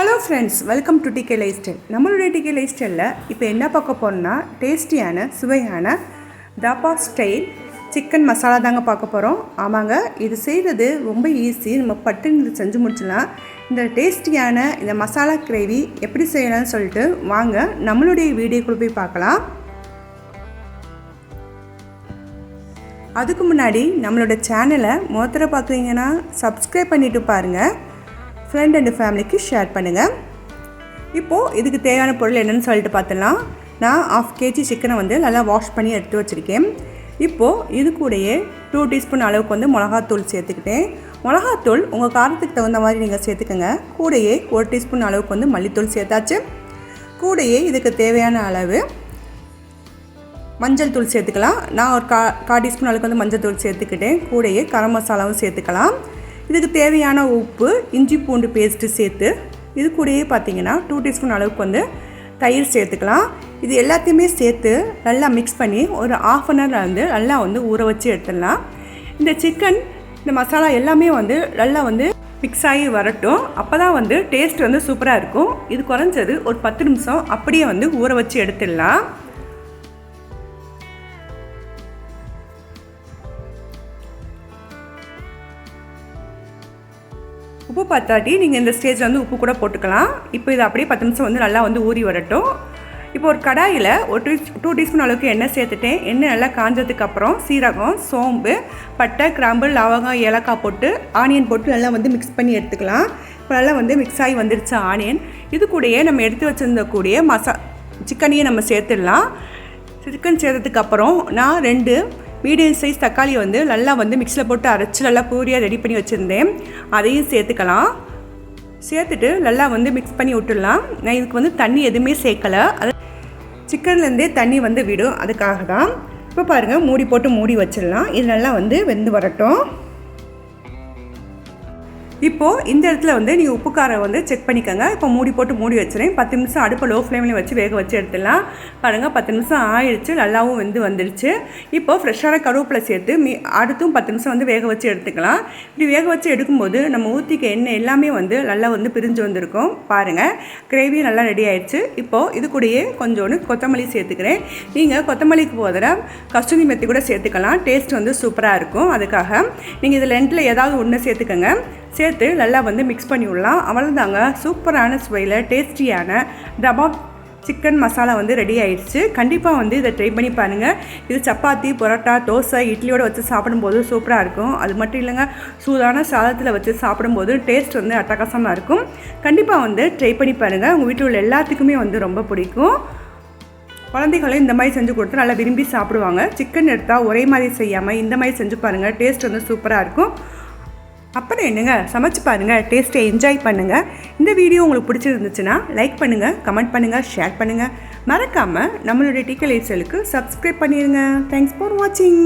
Hello friends, welcome to DK lifestyle. நம்மளுடைய DK லைஃப் ஸ்டைலில் இப்போ என்ன பார்க்க போகிறோம்னா டேஸ்டியான சுவையான தாபா ஸ்டைல் சிக்கன் மசாலா தாங்க பார்க்க போகிறோம். ஆமாங்க, இது செய்கிறது ரொம்ப ஈஸி. நம்ம பட்டுன்னு செஞ்சு முடிச்சிடலாம். இந்த டேஸ்டியான இந்த மசாலா கிரேவி எப்படி செய்யலாம்னு சொல்லிட்டு வாங்க நம்மளுடைய வீடியோக்குள்ளே போய் பார்க்கலாம். அதுக்கு முன்னாடி நம்மளோட சேனலை மொத்தர பார்க்குறீங்கன்னா சப்ஸ்கிரைப் பண்ணிவிட்டு பாருங்கள். ஃப்ரெண்ட் அண்ட் ஃபேமிலிக்கு ஷேர் பண்ணுங்கள். இப்போது இதுக்கு தேவையான பொருள் என்னென்னு சொல்லிட்டு பார்த்துலாம். நான் 1/2 kg சிக்கனை நல்லா வாஷ் பண்ணி எடுத்து வச்சுருக்கேன். இப்போது இது கூடயே 2 டீஸ்பூன் அளவுக்கு மிளகாத்தூள் சேர்த்துக்கிட்டேன். மிளகாத்தூள் உங்கள் காரத்துக்கு தகுந்த மாதிரி நீங்கள் சேர்த்துக்கோங்க. கூடையே 1 டீஸ்பூன் அளவுக்கு மல்லித்தூள் சேர்த்தாச்சு. கூடையே இதுக்கு தேவையான அளவு மஞ்சள் தூள் சேர்த்துக்கலாம். நான் ஒரு 1/4 டீஸ்பூன் அளவுக்கு மஞ்சள் தூள் சேர்த்துக்கிட்டேன். கூடையே கரம் மசாலாவும் சேர்த்துக்கலாம். இதுக்கு தேவையான உப்பு, இஞ்சி பூண்டு பேஸ்ட்டு சேர்த்து இது கூடயே பார்த்திங்கன்னா 2 டீஸ்பூன் அளவுக்கு தயிர் சேர்த்துக்கலாம். இது எல்லாத்தையுமே சேர்த்து நல்லா மிக்ஸ் பண்ணி ஒரு 1/2 அன் ஹவர் நல்லா ஊற வச்சு எடுத்துடலாம். இந்த சிக்கன் இந்த மசாலா எல்லாமே நல்லா மிக்ஸ் ஆகி வரட்டும். அப்போ தான் டேஸ்ட் சூப்பராக இருக்கும். இது குறைஞ்சது ஒரு 10 நிமிஷம் அப்படியே ஊற வச்சு எடுத்துடலாம். உப்பு பத்தாட்டி நீங்கள் இந்த ஸ்டேஜில் உப்பு கூட போட்டுக்கலாம். இப்போ இது அப்படியே 10 நிமிஷம் நல்லா ஊறி வரட்டும். இப்போ ஒரு கடாயில் ஒரு 2 டீஸ்பூன் அளவுக்கு எண்ணெய் சேர்த்துட்டேன். எண்ணெய் நல்லா காஞ்சதுக்கப்புறம் சீரகம், சோம்பு, பட்டை, கிராம்பு, லவங்கம், ஏலக்காய் போட்டு ஆனியன் போட்டு நல்லா மிக்ஸ் பண்ணி எடுத்துக்கலாம். இப்போ நல்லா மிக்ஸ் ஆகி வந்துடுச்சு ஆனியன். இது கூடயே நம்ம எடுத்து வச்சுருந்தக்கூடிய சிக்கனையும் நம்ம சேர்த்துடலாம். சிக்கன் சேர்த்ததுக்கப்புறம் நான் 2 மீடியம் சைஸ் தக்காளியை நல்லா மிக்ஸியில் போட்டு அரைச்சி நல்லா பூரியாக ரெடி பண்ணி வச்சுருந்தேன். அதையும் சேர்த்துக்கலாம். சேர்த்துட்டு நல்லா மிக்ஸ் பண்ணி விட்டுடலாம். நான் இதுக்கு தண்ணி எதுவுமே சேர்க்கலை. அது சிக்கன்லேருந்தே தண்ணி விடும். அதுக்காக தான். இப்போ பாருங்கள், மூடி போட்டு மூடி வச்சிடலாம். இது நல்லா வெந்து வரட்டும். இப்போது இந்த இடத்துல நீங்கள் உப்பு காரம் செக் பண்ணிக்கோங்க. இப்போ மூடி போட்டு மூடி வச்சுறேன். 10 நிமிஷம் அடுப்பை லோ ஃப்ளேமில் வச்சு வேக வச்சு எடுத்துடலாம். பாருங்கள், 10 நிமிஷம் ஆயிடுச்சு. நல்லாவும் வந்துடுச்சு. இப்போது ஃப்ரெஷ்ஷான கருவேப்பிலை சேர்த்து அடுத்தும் 10 நிமிஷம் வேக வச்சு எடுத்துக்கலாம். இப்படி வேக வச்சு எடுக்கும்போது நம்ம ஊற்றிக்க எண்ணெய் எல்லாமே நல்லா பிரிஞ்சு வந்திருக்கும். பாருங்கள், கிரேவி நல்லா ரெடி ஆயிடுச்சு. இப்போது இது கூடயே கொஞ்சோண்டு கொத்தமல்லி சேர்த்துக்கிறேன். நீங்கள் கொத்தமல்லிக்கு போதில் கஸ்தூரி மெத்தி கூட சேர்த்துக்கலாம். டேஸ்ட் சூப்பராக இருக்கும். அதுக்காக நீங்கள் இதில் 2ல் ஏதாவது ஒன்று சேர்த்துக்கோங்க. சேர்த்து நல்லா மிக்ஸ் பண்ணி விடலாம். அவ்வளோதாங்க, சூப்பரான சுவையில் டேஸ்டியான தபாப் சிக்கன் மசாலா ரெடி ஆயிடுச்சு. கண்டிப்பாக இதை ட்ரை பண்ணி பாருங்கள். இது சப்பாத்தி, பரோட்டா, தோசை, இட்லியோடு வச்சு சாப்பிடும்போது சூப்பராக இருக்கும். அது மட்டும் இல்லைங்க, சூடான சாதத்தில் வச்சு சாப்பிடும்போது டேஸ்ட் அட்டகாசமாக இருக்கும். கண்டிப்பாக ட்ரை பண்ணி பாருங்கள். உங்கள் வீட்டில் உள்ள எல்லாத்துக்குமே ரொம்ப பிடிக்கும். குழந்தைகளும் இந்த மாதிரி செஞ்சு கொடுத்து நல்லா விரும்பி சாப்பிடுவாங்க. சிக்கன் எடுத்தால் ஒரே மாதிரி செய்யாமல் இந்த மாதிரி செஞ்சு பாருங்கள். டேஸ்ட் சூப்பராக இருக்கும். அப்புறம் என்னங்க, சமைச்சு பாருங்கள், டேஸ்ட்டை என்ஜாய் பண்ணுங்கள். இந்த வீடியோ உங்களுக்கு பிடிச்சிருந்துச்சுன்னா லைக் பண்ணுங்கள், கமெண்ட் பண்ணுங்கள், ஷேர் பண்ணுங்கள். மறக்காமல் நம்மளுடைய டிகே லைஃப் ஸ்டைலுக்கு சப்ஸ்கிரைப் பண்ணிடுங்க. தேங்க்ஸ் ஃபார் வாட்சிங்.